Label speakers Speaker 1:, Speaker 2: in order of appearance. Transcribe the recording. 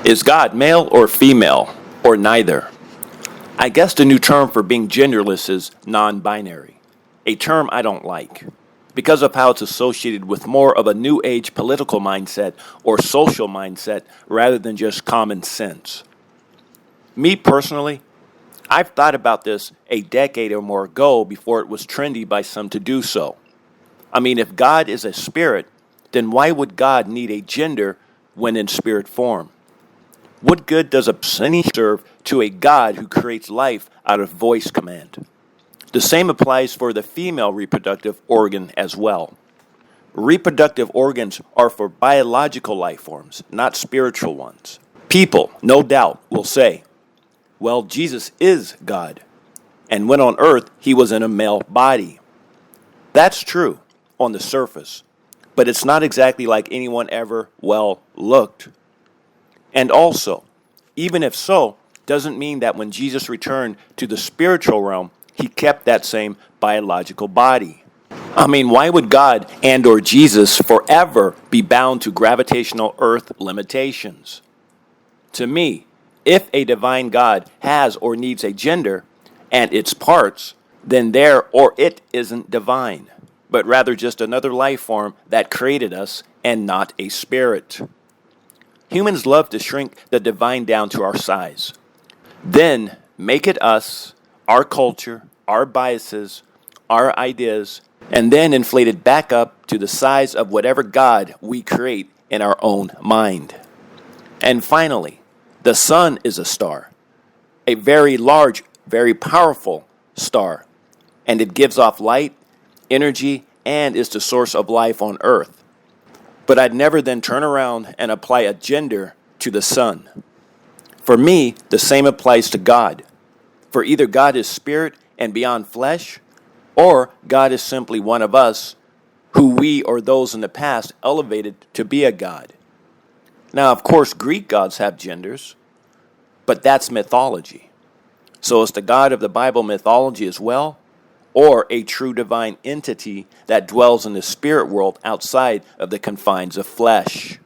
Speaker 1: Is God male or female, or neither? I guess the new term for being genderless is non binary, a term I don't like because of how it's associated with more of a new age political mindset or social mindset rather than just common sense. Me personally, I've thought about this a decade or more ago before it was trendy by some to do so. I mean, if God is a spirit, then why would God need a gender when in spirit form? What good does a sinning serve to a God who creates life out of voice command? The same applies for the female reproductive organ as well. Reproductive organs are for biological life forms, not spiritual ones. People, no doubt, will say, well, Jesus is God, and when on earth, he was in a male body. That's true on the surface, but it's not exactly like anyone ever, well, looked. And also, even if so, doesn't mean that when Jesus returned to the spiritual realm, he kept that same biological body. I mean, why would God and or Jesus forever be bound to gravitational earth limitations? To me, if a divine God has or needs a gender and its parts, then there or it isn't divine, but rather just another life form that created us and not a spirit. Humans love to shrink the divine down to our size. Then make it us, our culture, our biases, our ideas, and then inflate it back up to the size of whatever God we create in our own mind. And finally, the sun is a star, a very large, very powerful star, and it gives off light, energy, and is the source of life on earth. But I'd never then turn around and apply a gender to the sun. For me, the same applies to God. For either God is spirit and beyond flesh, or God is simply one of us who we or those in the past elevated to be a God. Now, of course, Greek gods have genders, but that's mythology. So is the God of the Bible mythology as well, or a true divine entity that dwells in the spirit world outside of the confines of flesh?